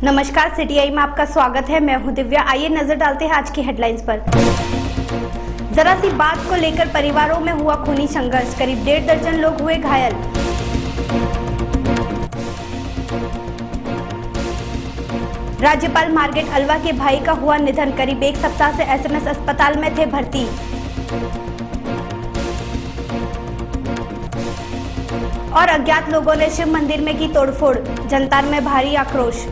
नमस्कार, सिटी आई में आपका स्वागत है। मैं हूं दिव्या। आइए नजर डालते हैं आज की हेडलाइंस पर। जरा सी बात को लेकर परिवारों में हुआ खूनी संघर्ष, करीब 1.5 दर्जन लोग हुए घायल। राज्यपाल मार्गरेट अल्वा के भाई का हुआ निधन, करीब 1 सप्ताह से एसएमएस अस्पताल में थे भर्ती। और अज्ञात लोगों ने शिव मंदिर में की तोड़फोड़, जनता में भारी आक्रोश।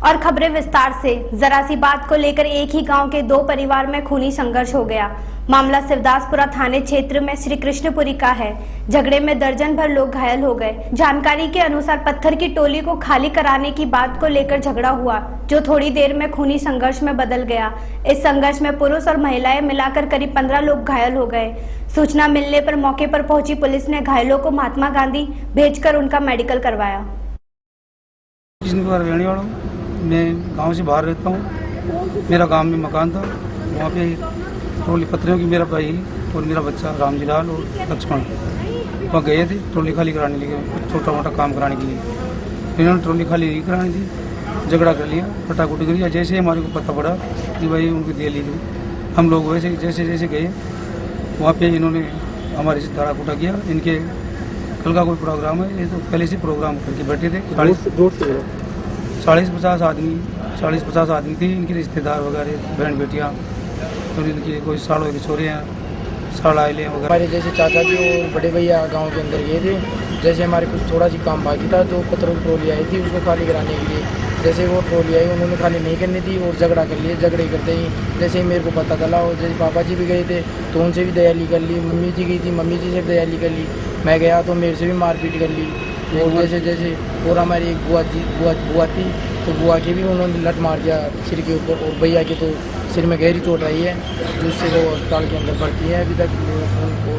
और खबरें विस्तार से। जरा सी बात को लेकर एक ही गांव के 2 परिवार में खूनी संघर्ष हो गया। मामला शिवदासपुरा थाने क्षेत्र में श्री कृष्णपुरी का है। झगड़े में दर्जन भर लोग घायल हो गए। जानकारी के अनुसार पत्थर की टोली को खाली कराने की बात को लेकर झगड़ा हुआ, जो थोड़ी देर में खूनी संघर्ष में बदल गया। इस संघर्ष में पुरुष और महिलाएं मिलाकर करीब 15 लोग घायल हो गए। सूचना मिलने पर मौके पर पहुंची पुलिस ने घायलों को महात्मा गांधी भेजकर उनका मेडिकल करवाया। मैं गांव से बाहर रहता हूँ। मेरा गांव में मकान था, वहाँ पे ट्रॉली पत्थरों की मेरा भाई और मेरा बच्चा रामजीलाल और लक्ष्मण वहाँ गए थे ट्रॉली खाली कराने के लिए, छोटा मोटा काम कराने के लिए। इन्होंने ट्रॉली खाली नहीं करानी थी, झगड़ा कर लिया, फटाकुट कर लिया। जैसे हमारे को पता पड़ा कि भाई उनको दे लीजिए, हम लोग वैसे जैसे जैसे गए वहाँ पे इन्होंने हमारे से धड़ा कुटा किया। इनके कल का कोई प्रोग्राम है, ये तो पहले से प्रोग्राम करके बैठे थे। 40-50 आदमी थे, इनके रिश्तेदार वगैरह, बहन बेटियाँ, तो इनकी कोई सालों की छोरे हैं, साल आए वगैरह। हमारे जैसे चाचा जी और बड़े भैया गांव के अंदर गए थे। जैसे हमारे कुछ थोड़ा सी काम बाकी था, तो पत्थरों की ट्रॉली आई थी उसको खाली कराने के लिए। जैसे वो ट्रॉली आई, उन्होंने खाली नहीं करनी थी और झगड़ा कर लिया। झगड़े करते ही जैसे ही मेरे को पता चला, और जैसे पापा जी भी गए थे तो उनसे भी दयाली कर ली। मम्मी जी गई थी, मम्मी जी से भी दयाली कर ली। मैं गया तो मेरे से भी मारपीट कर ली। और जैसे जैसे और हमारी एक बुआ थी, तो बुआ के भी उन्होंने लट मार दिया सिर के ऊपर, और भैया के तो सिर में गहरी चोट आई है, जिससे वो अस्पताल के अंदर भर्ती है। अभी तक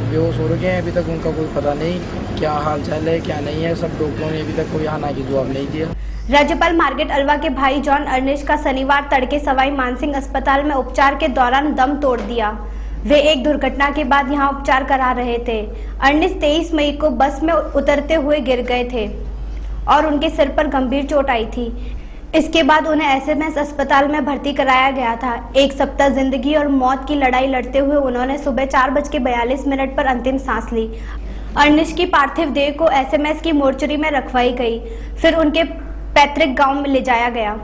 बेहोश हो रखे हैं। अभी तक उनका कोई पता नहीं क्या हाल चाल है, क्या नहीं है। सब डॉक्टरों ने अभी तक कोई आना की जवाब नहीं दिया। राज्यपाल मार्गरेट अल्वा के भाई जॉन अर्निश का शनिवार तड़के सवाई मानसिंह अस्पताल में उपचार के दौरान दम तोड़ दिया। वे एक दुर्घटना के बाद यहां उपचार करा रहे थे। अर्निश 23 मई को बस में उतरते हुए गिर गए थे और उनके सिर पर गंभीर चोट आई थी। इसके बाद उन्हें एसएमएस अस्पताल में भर्ती कराया गया था। 1 सप्ताह जिंदगी और मौत की लड़ाई लड़ते हुए उन्होंने सुबह 4:42 पर अंतिम सांस ली। अर्निश की पार्थिव देह को एसएमएस की मोर्चरी में रखवाई गई, फिर उनके पैतृक गांव में ले जाया गया।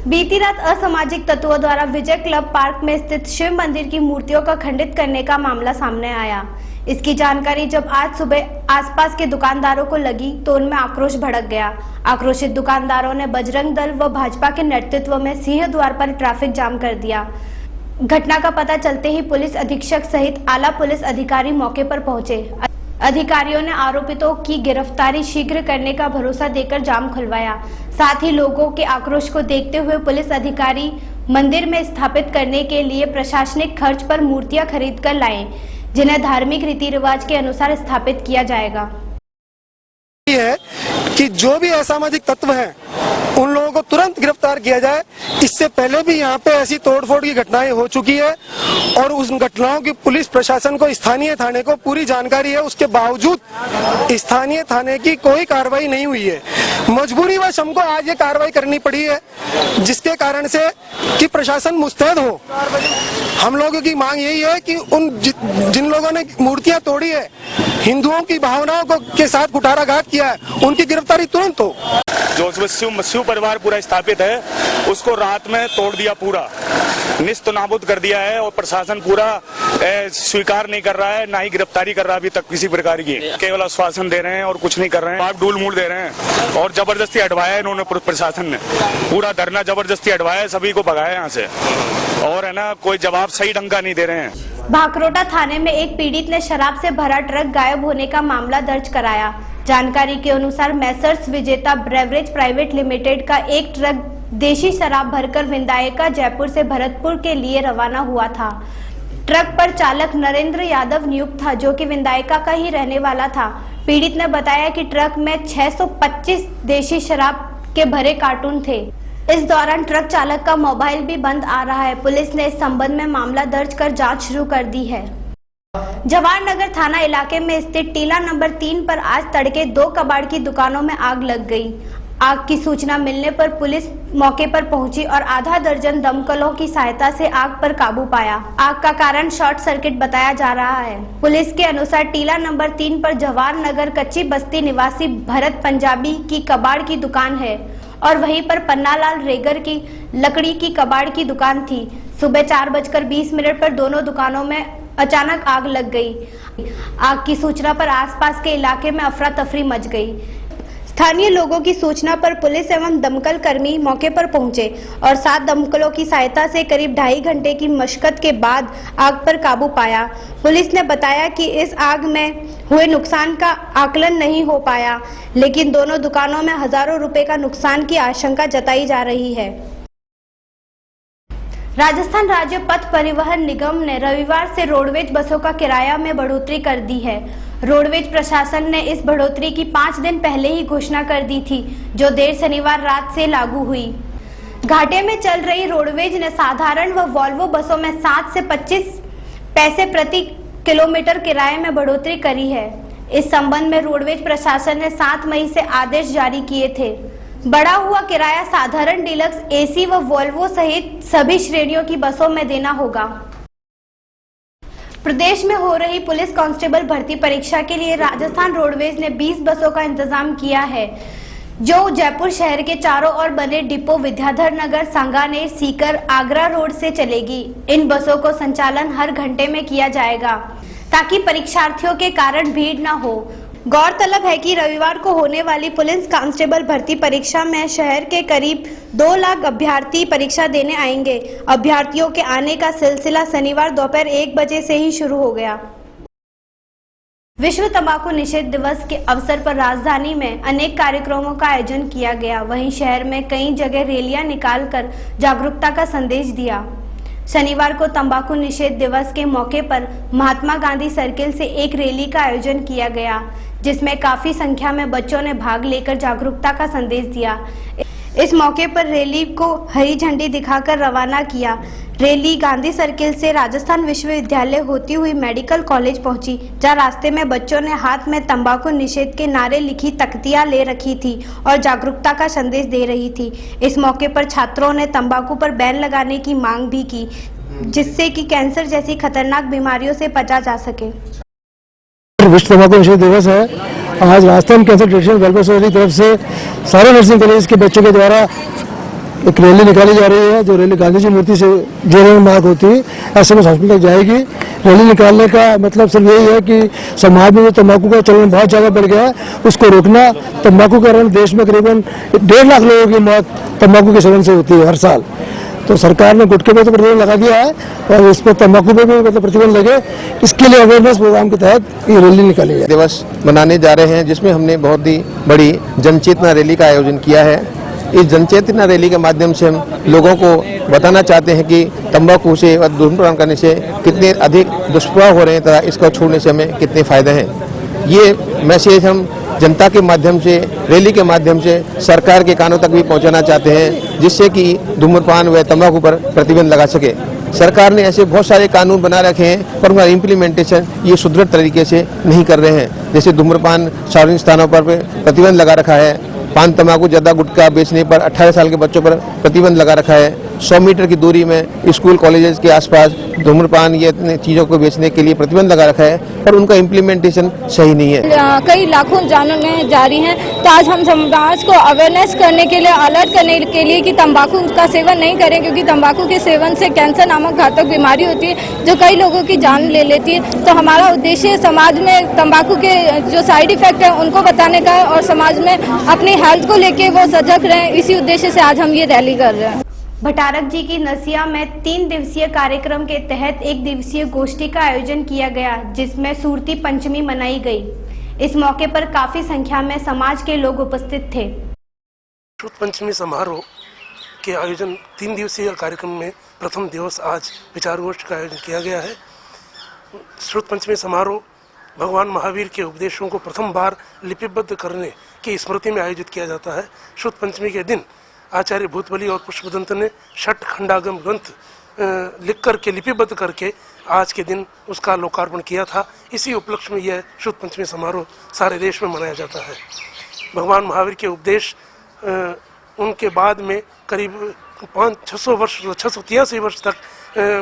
बीती रात असामाजिक तत्वों द्वारा विजय क्लब पार्क में स्थित शिव मंदिर की मूर्तियों का खंडित करने का मामला सामने आया। इसकी जानकारी जब आज सुबह आसपास के दुकानदारों को लगी तो उनमें आक्रोश भड़क गया। आक्रोशित दुकानदारों ने बजरंग दल व भाजपा के नेतृत्व में सिंह द्वार पर ट्रैफिक जाम कर दिया। घटना का पता चलते ही पुलिस अधीक्षक सहित आला पुलिस अधिकारी मौके पर पहुंचे। अधिकारियों ने आरोपितों की गिरफ्तारी शीघ्र करने का भरोसा देकर जाम खुलवाया। साथ ही लोगों के आक्रोश को देखते हुए पुलिस अधिकारी मंदिर में स्थापित करने के लिए प्रशासनिक खर्च पर मूर्तियां खरीद कर लाए, जिन्हें धार्मिक रीति रिवाज के अनुसार स्थापित किया जाएगा। है कि जो भी असामाजिक तत्व हैं उन लोगों को तुरंत गिरफ्तार किया जाए। इससे पहले भी यहाँ पे ऐसी तोड़फोड़ की घटनाएं हो चुकी है और उस घटनाओं की पुलिस प्रशासन को, स्थानीय थाने को पूरी जानकारी है। उसके बावजूद स्थानीय थाने की कोई कार्रवाई नहीं हुई है। मजबूरीवश हमको आज ये कार्रवाई करनी पड़ी है, जिसके कारण से कि प्रशासन मुस्तैद हो। हम लोगों की मांग यही है कि उन जिन लोगों ने मूर्तियां तोड़ी है, हिंदुओं की भावनाओं को के साथ कुठाराघात किया है, उनकी गिरफ्तारी तुरंत हो। जो शिव परिवार पूरा स्थापित है उसको रात में तोड़ दिया, पूरा निस्त नाबूद कर दिया है और प्रशासन पूरा स्वीकार नहीं कर रहा है, ना ही गिरफ्तारी कर रहा है अभी तक किसी प्रकार की। केवल आश्वासन दे रहे हैं और कुछ नहीं कर रहे हैं। आप डूल मूल दे रहे हैं और जबरदस्ती हटवाया है इन्होंने। प्रशासन ने पूरा धरना जबरदस्ती हटवाया है, सभी को भगाया यहाँ से, और है ना कोई जवाब सही ढंग का नहीं दे रहे हैं। भाकरोटा थाने में एक पीड़ित ने शराब से भरा ट्रक गायब होने का मामला दर्ज कराया। जानकारी के अनुसार मैसर्स विजेता ब्रेवरेज प्राइवेट लिमिटेड का एक ट्रक देशी शराब भरकर विंदायका जयपुर से भरतपुर के लिए रवाना हुआ था। ट्रक पर चालक नरेंद्र यादव नियुक्त था, जो कि विंदायका का ही रहने वाला था। पीड़ित ने बताया कि ट्रक में 625 देशी शराब के भरे कार्टून थे। इस दौरान ट्रक चालक का मोबाइल भी बंद आ रहा है। पुलिस ने इस संबंध में मामला दर्ज कर जांच शुरू कर दी है। जवाहरनगर थाना इलाके में स्थित टीला नंबर 3 पर आज तड़के 2 कबाड़ की दुकानों में आग लग गई। आग की सूचना मिलने पर पुलिस मौके पर पहुंची और आधा दर्जन दमकलों की सहायता से आग पर काबू पाया। आग का कारण शॉर्ट सर्किट बताया जा रहा है। पुलिस के अनुसार टीला नंबर 3 पर जवाहरनगर कच्ची बस्ती निवासी भरत पंजाबी की कबाड़ की दुकान है और वहीं पर पन्नालाल रेगर की लकड़ी की कबाड़ की दुकान थी। सुबह 4:20 पर दोनों दुकानों में अचानक आग लग गई। आग की सूचना पर आसपास के इलाके में अफरा तफरी मच गई। स्थानीय लोगों की सूचना पर पुलिस एवं दमकल कर्मी मौके पर पहुंचे और 7 दमकलों की सहायता से करीब 2.5 घंटे की मशक्कत के बाद आग पर काबू पाया। पुलिस ने बताया कि इस आग में हुए नुकसान का आकलन नहीं हो पाया, लेकिन दोनों दुकानों में हजारों रुपए का नुकसान की आशंका जताई जा रही है। राजस्थान राज्य पथ परिवहन निगम ने रविवार से रोडवेज बसों का किराया में बढ़ोतरी कर दी है। रोडवेज प्रशासन ने इस बढ़ोतरी की 5 दिन पहले ही घोषणा कर दी थी, जो देर शनिवार रात से लागू हुई। घाटे में चल रही रोडवेज ने साधारण व वॉल्वो बसों में 7 से 25 पैसे प्रति किलोमीटर किराए में बढ़ोतरी करी है। इस संबंध में रोडवेज प्रशासन ने 7 मई से आदेश जारी किए थे। बढ़ा हुआ किराया साधारण, डीलक्स, एसी व वॉल्वो सहित सभी श्रेणियों की बसों में देना होगा। प्रदेश में हो रही पुलिस कांस्टेबल भर्ती परीक्षा के लिए राजस्थान रोडवेज ने 20 बसों का इंतजाम किया है, जो जयपुर शहर के चारों ओर बने डिपो विद्याधर नगर, सांगानेर, सीकर, आगरा रोड से चलेगी। इन बसों को संचालन हर घंटे में किया जाएगा ताकि परीक्षार्थियों के कारण भीड़ न हो। गौरतलब है कि रविवार को होने वाली पुलिस कांस्टेबल भर्ती परीक्षा में शहर के करीब 2 लाख अभ्यर्थी परीक्षा देने आएंगे। अभ्यर्थियों के आने का सिलसिला शनिवार दोपहर 1 बजे से ही शुरू हो गया। विश्व तंबाकू निषेध दिवस के अवसर पर राजधानी में अनेक कार्यक्रमों का आयोजन किया गया। वहीं शहर में कई जगह रैलियां निकालकर जागरूकता का संदेश दिया। शनिवार को तंबाकू निषेध दिवस के मौके पर महात्मा गांधी सर्किल से एक रैली का आयोजन किया गया, जिसमें काफी संख्या में बच्चों ने भाग लेकर जागरूकता का संदेश दिया। इस मौके पर रैली को हरी झंडी दिखाकर रवाना किया। रैली गांधी सर्किल से राजस्थान विश्वविद्यालय होती हुई मेडिकल कॉलेज पहुंची, जहां रास्ते में बच्चों ने हाथ में तंबाकू निषेध के नारे लिखी तख्तियां ले रखी थी और जागरूकता का संदेश दे रही थी। इस मौके पर छात्रों ने तंबाकू पर बैन लगाने की मांग भी की, जिससे कि कैंसर जैसी खतरनाक बीमारियों से बचा जा सके। विश्व तंबाकू निषेध दिवस है। आज Rajasthan cancer treatment welfare society की तरफ से सारे नर्सिंग कॉलेज के बच्चों के द्वारा एक रैली निकाली जा रही है, जो रैली गांधी जी मूर्ति से जो मार्ग होती है एसएमएस हॉस्पिटल तक जाएगी। रैली निकालने का मतलब सिर्फ यही है कि समाज में जो तंबाकू का चलन बहुत ज़्यादा बढ़ गया है, उसको रोकना। तंबाकू के कारण देश में करीबन 1.5 लाख लोगों की मौत तंबाकू के सेवन से होती है हर साल। तो सरकार ने गुटखे पे तो प्रतिबंध लगा दिया है और इस पर तंबाकू पे भी मतलब प्रतिबंध लगे, इसके लिए अवेयरनेस प्रोग्राम के तहत ये रैली निकाली है। दिवस मनाने जा रहे हैं, जिसमें हमने बहुत ही बड़ी जनचेतना रैली का आयोजन किया है। इस जनचेतना रैली के माध्यम से हम लोगों को बताना चाहते हैं कि तंबाकू से और धूम्रपान करने से कितने अधिक दुष्प्रभाव हो रहे हैं तथा इसको छोड़ने से हमें कितने फायदे हैं। ये मैसेज हम जनता के माध्यम से, रैली के माध्यम से सरकार के कानों तक भी पहुंचाना चाहते हैं, जिससे कि धूम्रपान व तंबाकू पर प्रतिबंध लगा सके। सरकार ने ऐसे बहुत सारे कानून बना रखे हैं, पर उनका इम्प्लीमेंटेशन ये सुदृढ़ तरीके से नहीं कर रहे हैं। जैसे धूम्रपान सार्वजनिक स्थानों पर प्रतिबंध लगा रखा है, पान तंबाकू ज्यादा गुटखा बेचने पर 18 साल के बच्चों पर प्रतिबंध लगा रखा है। 100 मीटर की दूरी में स्कूल कॉलेजेस के आसपास धूम्रपान ये चीज़ों को बेचने के लिए प्रतिबंध लगा रखा है, पर उनका इम्प्लीमेंटेशन सही नहीं है। कई लाखों जानें जारी हैं, तो आज हम समाज को अवेयरनेस करने के लिए, अलर्ट करने के लिए कि तंबाकू का सेवन नहीं करें, क्योंकि तंबाकू के सेवन से कैंसर नामक घातक बीमारी होती है जो कई लोगों की जान ले लेती है। तो हमारा उद्देश्य समाज में तंबाकू के जो साइड इफेक्ट है उनको बताने का और समाज में अपनी हेल्थ को लेके वो सजग रहें, इसी उद्देश्य से आज हम ये रैली कर रहे हैं। भटारक जी की नसिया में 3 दिवसीय कार्यक्रम के तहत 1 दिवसीय गोष्ठी का आयोजन किया गया, जिसमें सूरती पंचमी मनाई गई। इस मौके पर काफी संख्या में समाज के लोग उपस्थित थे। श्रुत पंचमी समारोह के आयोजन 3 दिवसीय कार्यक्रम में प्रथम दिवस आज विचार गोष्ठी का आयोजन किया गया है। श्रुत पंचमी समारोह भगवान महावीर के उपदेशों को प्रथम बार लिपिबद्ध करने की स्मृति में आयोजित किया जाता है। श्रुत पंचमी के दिन आचार्य भूतबली और पुष्पदंत ने 6 खंडागम ग्रंथ लिख करके लिपिबद्ध करके आज के दिन उसका लोकार्पण किया था। इसी उपलक्ष्य में यह शुद्ध पंचमी समारोह सारे देश में मनाया जाता है। भगवान महावीर के उपदेश उनके बाद में करीब 683 वर्ष तक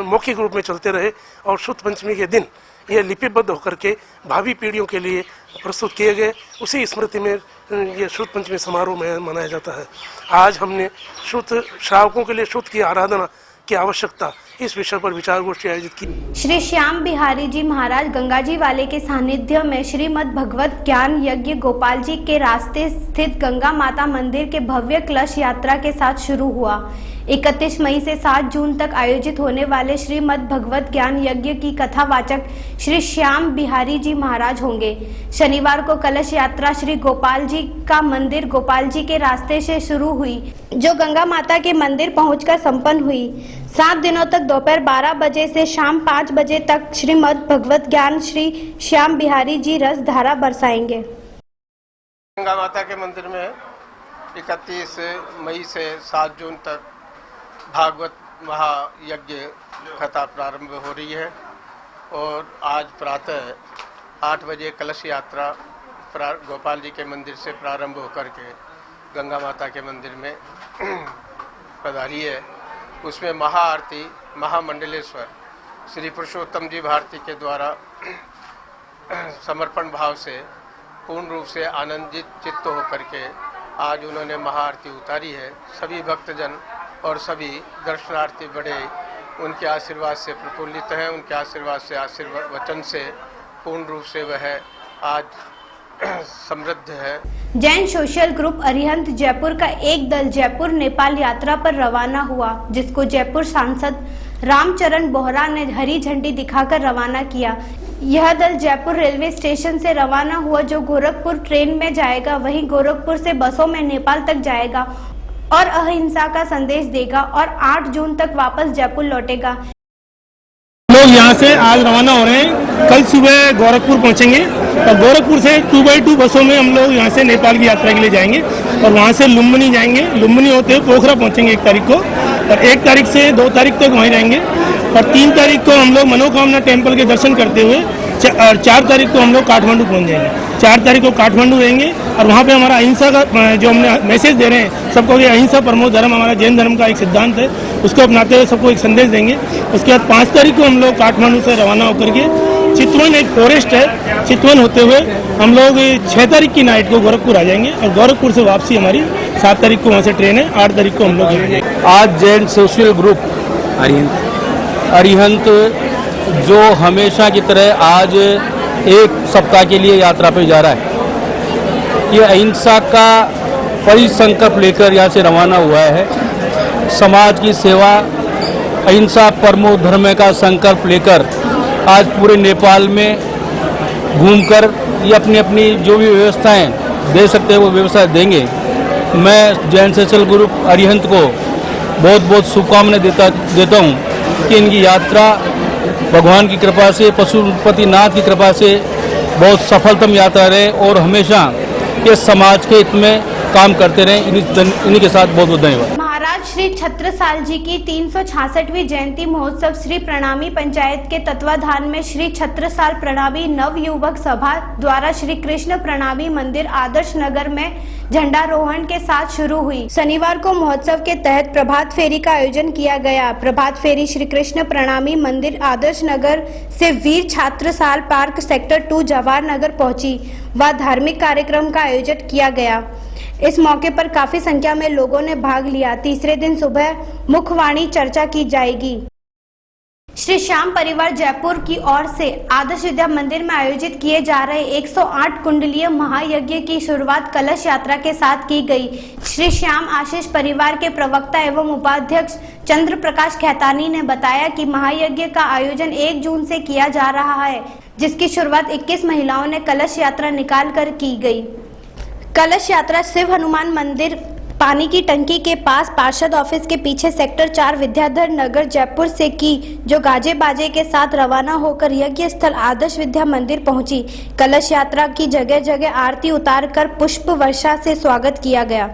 मौखिक रूप में चलते रहे और शुद्ध पंचमी के दिन यह लिपिबद्ध होकर के भावी पीढ़ियों के लिए प्रस्तुत किए गए। उसी स्मृति में यह शुद्ध पंचमी समारोह में मनाया जाता है। आज हमने शुद्ध श्रावकों के लिए शुद्ध की आराधना की आवश्यकता इस विषय पर विचार गोष्ठी आयोजित की। श्री श्याम बिहारी जी महाराज गंगा जी वाले के सानिध्य में श्रीमद् भगवत ज्ञान यज्ञ गोपाल जी के रास्ते स्थित गंगा माता मंदिर के भव्य कलश यात्रा के साथ शुरू हुआ। 31 मई से 7 जून तक आयोजित होने वाले श्रीमद् भगवत ज्ञान यज्ञ की कथावाचक श्री श्याम बिहारी जी महाराज होंगे। शनिवार को कलश यात्रा श्री गोपाल जी का मंदिर गोपाल जी के रास्ते से शुरू हुई, जो गंगा माता के मंदिर पहुंचकर संपन्न हुई। 7 दिनों तक दोपहर 12 बजे से शाम 5 बजे तक श्रीमद् भगवत ज्ञान श्री श्याम बिहारी जी रस धारा बरसाएंगे। गंगा माता के मंदिर में 31 मई से 7 जून तक भागवत महायज्ञ कथा प्रारंभ हो रही है और आज प्रातः 8 बजे कलश यात्रा गोपाल जी के मंदिर से प्रारंभ होकर के गंगा माता के मंदिर में पधारी है। उसमें महाआरती महामंडलेश्वर श्री पुरुषोत्तम जी भारती के द्वारा समर्पण भाव से पूर्ण रूप से आनंदित चित्त होकर के आज उन्होंने महाआरती उतारी है। सभी भक्तजन और सभी दर्शनार्थी बड़े उनके आशीर्वाद से प्रफुल्लित हैं। उनके आशीर्वाद से वचन से पूर्ण रूप से वह आज समृद्ध है। जैन सोशल ग्रुप अरिहंत जयपुर का एक दल जयपुर नेपाल यात्रा पर रवाना हुआ, जिसको जयपुर सांसद रामचरण बोहरा ने हरी झंडी दिखाकर रवाना किया। यह दल जयपुर रेलवे स्टेशन से रवाना हुआ, जो गोरखपुर ट्रेन में जाएगा, वहीं गोरखपुर से बसों में नेपाल तक जाएगा और अहिंसा का संदेश देगा और 8 जून तक वापस जयपुर लौटेगा। लोग यहाँ से आज रवाना हो रहे हैं। कल सुबह गोरखपुर पहुँचेंगे और गोरखपुर से 2x2 बसों में हम लोग यहाँ से नेपाल की यात्रा के लिए जाएंगे और वहाँ से लुम्बिनी जाएंगे। लुम्बिनी होते हुए पोखरा पहुँचेंगे 1 तारीख को और 1 तारीख से 2 तारीख तक वहीं रहेंगे और 3 तारीख को हम लोग मनोकामना टेम्पल के दर्शन करते हुए और 4 तारीख को हम लोग काठमांडू पहुँच जाएंगे। 4 तारीख को काठमांडू रहेंगे और वहाँ पे हमारा अहिंसा का जो हमने मैसेज दे रहे हैं सबको, ये अहिंसा परमो धर्म हमारा जैन धर्म का एक सिद्धांत है, उसको अपनाते हुए सबको एक संदेश देंगे। उसके बाद 5 तारीख को हम लोग काठमांडू से रवाना होकर के चितवन एक फॉरेस्ट है, चितवन होते हुए हम लोग 6 तारीख की नाइट को गोरखपुर आ जाएंगे और गोरखपुर से वापसी हमारी 7 तारीख को वहाँ से ट्रेन है, 8 तारीख को हम लोग जाएंगे। आज जैन सोशल ग्रुप अरिहंत जो हमेशा की तरह आज 1 सप्ताह के लिए यात्रा पे जा रहा है, ये अहिंसा का परिसंकल्प लेकर यहाँ से रवाना हुआ है। समाज की सेवा अहिंसा परमो धर्म का संकल्प लेकर आज पूरे नेपाल में घूमकर ये अपनी अपनी जो भी व्यवस्थाएं दे सकते हैं वो व्यवस्था देंगे। मैं जैन सोशल ग्रुप अरिहंत को बहुत बहुत शुभकामनाएं देता हूँ कि इनकी यात्रा भगवान की कृपा से, पशुपतिनाथ की कृपा से बहुत सफलतम यात्रा रहे और हमेशा ये समाज के हित में काम करते रहे। इन्हीं के साथ बहुत बहुत धन्यवाद। महाराज श्री छत्रसाल जी की 366वीं जयंती महोत्सव श्री प्रणामी पंचायत के तत्वाधान में श्री छत्रसाल प्रणामी नव युवक सभा द्वारा श्री कृष्ण प्रणामी मंदिर आदर्श नगर में झंडारोहण के साथ शुरू हुई। शनिवार को महोत्सव के तहत प्रभात फेरी का आयोजन किया गया। प्रभात फेरी श्री कृष्ण प्रणामी मंदिर आदर्श नगर से वीर छत्रसाल पार्क सेक्टर 2 जवाहर नगर पहुंची व धार्मिक कार्यक्रम का आयोजन किया गया। इस मौके पर काफी संख्या में लोगों ने भाग लिया। तीसरे दिन सुबह मुखवाणी चर्चा की जाएगी। श्री श्याम परिवार जयपुर की ओर से आदर्श विद्या मंदिर में आयोजित किए जा रहे 108 कुंडलीय महायज्ञ की शुरुआत कलश यात्रा के साथ की गई। श्री श्याम आशीष परिवार के प्रवक्ता एवं उपाध्यक्ष चंद्र प्रकाश खेतानी ने बताया कि महायज्ञ का आयोजन 1 जून से किया जा रहा है, जिसकी शुरुआत 21 महिलाओं ने कलश यात्रा निकाल कर की गई। कलश यात्रा शिव हनुमान मंदिर पानी की टंकी के पास पार्षद ऑफिस के पीछे सेक्टर 4 विद्याधर नगर जयपुर से की, जो गाजे बाजे के साथ रवाना होकर यज्ञ स्थल आदर्श विद्या मंदिर पहुंची। कलश यात्रा की जगह जगह आरती उतारकर पुष्प वर्षा से स्वागत किया गया।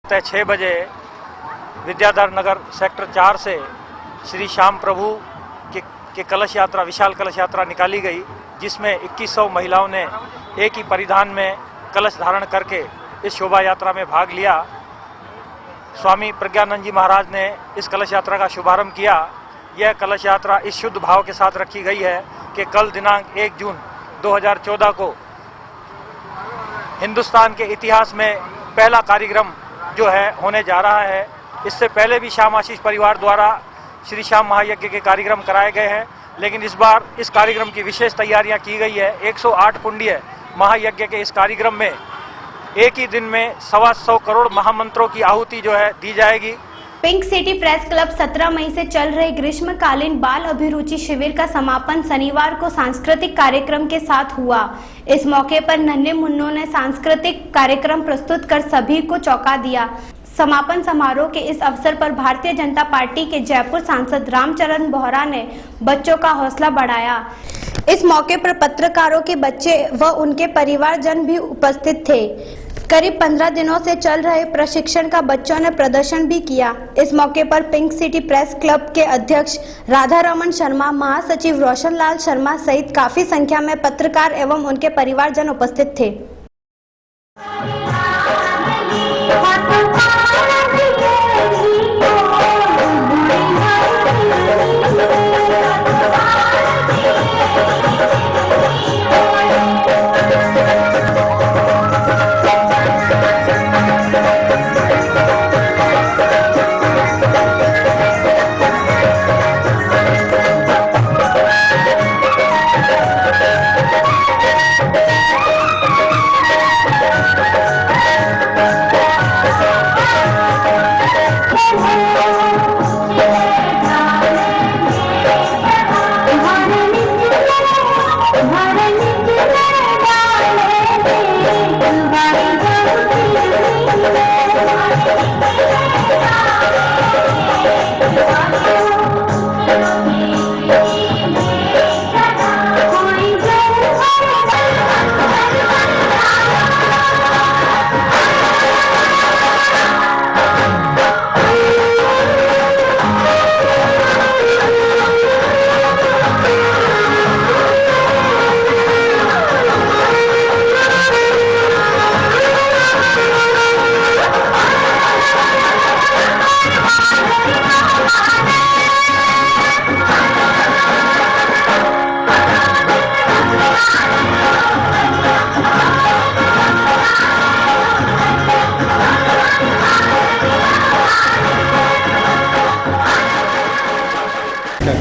6 बजे विद्याधर नगर सेक्टर 4 से श्री श्याम प्रभु के कलश यात्रा, विशाल कलश यात्रा निकाली गई, जिसमें 2100 महिलाओं ने एक ही परिधान में कलश धारण करके इस शोभा यात्रा में भाग लिया। स्वामी प्रज्ञानंद जी महाराज ने इस कलश यात्रा का शुभारंभ किया। यह कलश यात्रा इस शुद्ध भाव के साथ रखी गई है कि कल दिनांक 1 जून 2014 को हिंदुस्तान के इतिहास में पहला कार्यक्रम जो है होने जा रहा है। इससे पहले भी श्याम आशीष परिवार द्वारा श्री श्याम महायज्ञ के कार्यक्रम कराए गए हैं, लेकिन इस बार इस कार्यक्रम की विशेष तैयारियां की गई है। 108 कुंडीय महायज्ञ के इस कार्यक्रम में एक ही दिन में 125 करोड़ महामंत्रों की आहुति जो है दी जाएगी। पिंक सिटी प्रेस क्लब 17 मई से चल रहे ग्रीष्मकालीन बाल अभिरुचि शिविर का समापन शनिवार को सांस्कृतिक कार्यक्रम के साथ हुआ। इस मौके पर नन्हे मुन्नों ने सांस्कृतिक कार्यक्रम प्रस्तुत कर सभी को चौंका दिया। समापन समारोह के इस अवसर पर भारतीय जनता पार्टी के जयपुर सांसद रामचरण बोहरा ने बच्चों का हौसला बढ़ाया। इस मौके पर पत्रकारों के बच्चे व उनके परिवारजन भी उपस्थित थे। करीब 15 दिनों से चल रहे प्रशिक्षण का बच्चों ने प्रदर्शन भी किया। इस मौके पर पिंक सिटी प्रेस क्लब के अध्यक्ष राधा रमन शर्मा, महासचिव रोशन लाल शर्मा सहित काफी संख्या में पत्रकार एवं उनके परिवारजन उपस्थित थे।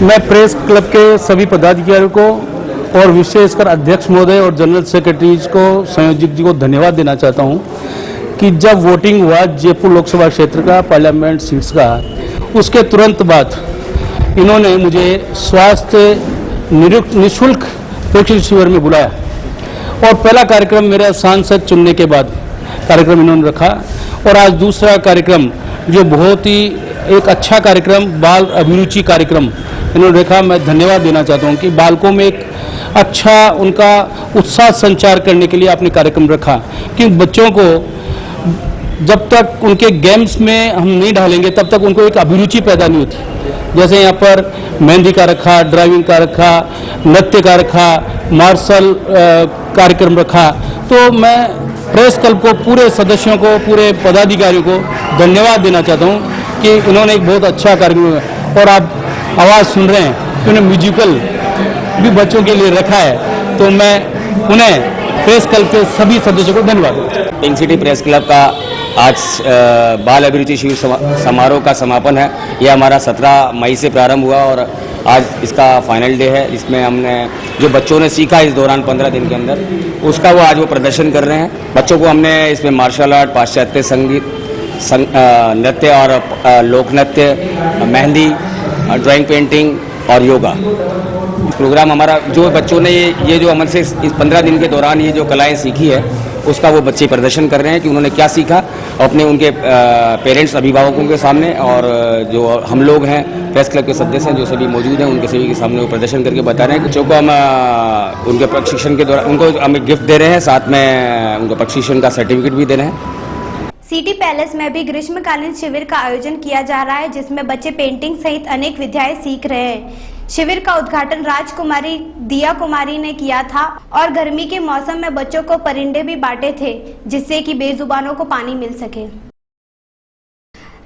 मैं प्रेस क्लब के सभी पदाधिकारियों को और विशेषकर अध्यक्ष महोदय और जनरल सेक्रेटरीज को, संयोजक जी को धन्यवाद देना चाहता हूं कि जब वोटिंग हुआ जयपुर लोकसभा क्षेत्र का पार्लियामेंट सीट्स का, उसके तुरंत बाद इन्होंने मुझे स्वास्थ्य निःशुल्क प्रशिक्षण शिविर में बुलाया और पहला कार्यक्रम मेरा सांसद चुनने के बाद कार्यक्रम इन्होंने रखा और आज दूसरा कार्यक्रम जो बहुत ही एक अच्छा कार्यक्रम बाल अभिरुचि कार्यक्रम इन्होंने रखा। मैं धन्यवाद देना चाहता हूं कि बालकों में एक अच्छा उनका उत्साह संचार करने के लिए आपने कार्यक्रम रखा, कि बच्चों को जब तक उनके गेम्स में हम नहीं डालेंगे तब तक उनको एक अभिरुचि पैदा नहीं होती। जैसे यहाँ पर मेहंदी का रखा, ड्राइविंग का रखा, नृत्य का रखा, मार्शल कार्यक्रम रखा। तो मैं प्रेस क्लब को, पूरे सदस्यों को, पूरे पदाधिकारियों को धन्यवाद देना चाहता हूँ कि इन्होंने एक बहुत अच्छा कार्यक्रम, और आप आवाज़ सुन रहे हैं, इन्होंने म्यूजिकल भी बच्चों के लिए रखा है। तो मैं उन्हें प्रेस क्लब के सभी सदस्यों को धन्यवाद देता हूँ। पिंक सिटी प्रेस क्लब का आज बाल अभिरुचि शिविर समारोह का समापन है। यह हमारा 17 मई से प्रारंभ हुआ और आज इसका फाइनल डे है। इसमें हमने जो बच्चों ने सीखा इस दौरान 15 दिन के अंदर, उसका वो आज वो प्रदर्शन कर रहे हैं। बच्चों को हमने इसमें मार्शल आर्ट, पाश्चात्य संगीत, नृत्य और लोक नृत्य, मेहंदी, ड्राइंग, पेंटिंग और योगा प्रोग्राम हमारा, जो बच्चों ने ये जो हमसे इस 15 दिन के दौरान ये जो कलाएं सीखी है उसका वो बच्चे प्रदर्शन कर रहे हैं कि उन्होंने क्या सीखा अपने उनके पेरेंट्स, अभिभावकों के सामने, और जो हम लोग हैं प्रेस क्लब के सदस्य हैं जो सभी मौजूद हैं उनके सभी के सामने वो प्रदर्शन करके बता रहे हैं। बच्चों को हम उनके प्रशिक्षण के दौरान उनको हम गिफ्ट दे रहे हैं, साथ में उनको प्रशिक्षण का सर्टिफिकेट भी दे रहे हैं। सिटी पैलेस में भी ग्रीष्मकालीन शिविर का आयोजन किया जा रहा है, जिसमें बच्चे पेंटिंग सहित अनेक विधाएं सीख रहे हैं। शिविर का उद्घाटन राजकुमारी दिया कुमारी ने किया था और गर्मी के मौसम में बच्चों को परिंदे भी बांटे थे, जिससे कि बेजुबानों को पानी मिल सके।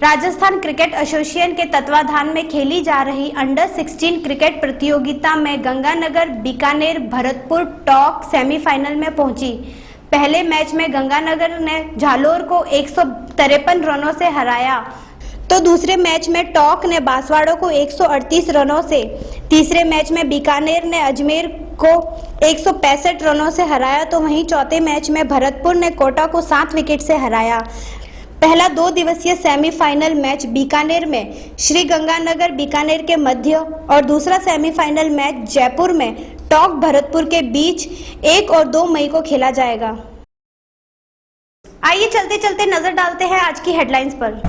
राजस्थान क्रिकेट एसोसिएशन के तत्वाधान में खेली जा रही अंडर 16 क्रिकेट प्रतियोगिता में गंगानगर, बीकानेर, भरतपुर टॉक सेमीफाइनल में पहुंची। पहले मैच में गंगानगर ने झालोर को 153 रनों से हराया, तो दूसरे मैच में टॉक ने बांसवाड़ा को 138 रनों से, तीसरे मैच में बीकानेर ने अजमेर को 165 रनों से हराया, तो वहीं चौथे मैच में भरतपुर ने कोटा को 7 विकेट से हराया। पहला 2 दिवसीय सेमीफाइनल मैच बीकानेर में श्री गंगानगर बीकानेर के मध्य और दूसरा सेमीफाइनल मैच जयपुर में टॉक भरतपुर के बीच 1 और 2 मई को खेला जाएगा। आइए चलते चलते नजर डालते हैं आज की हेडलाइंस पर।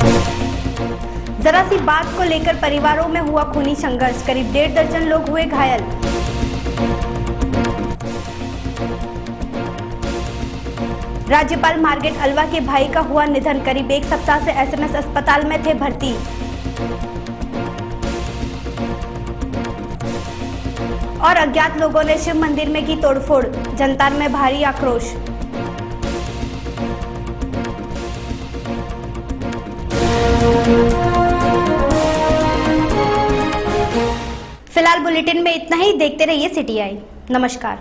जरा सी बात को लेकर परिवारों में हुआ खूनी संघर्ष, करीब 1.5 दर्जन लोग हुए घायल। राज्यपाल मार्गरेट अल्वा के भाई का हुआ निधन, करीब 1 सप्ताह से एसएमएस अस्पताल में थे भर्ती। और अज्ञात लोगों ने शिव मंदिर में की तोड़फोड़, जनता में भारी आक्रोश। फिलहाल बुलेटिन में इतना ही। देखते रहिए सिटी आई। नमस्कार।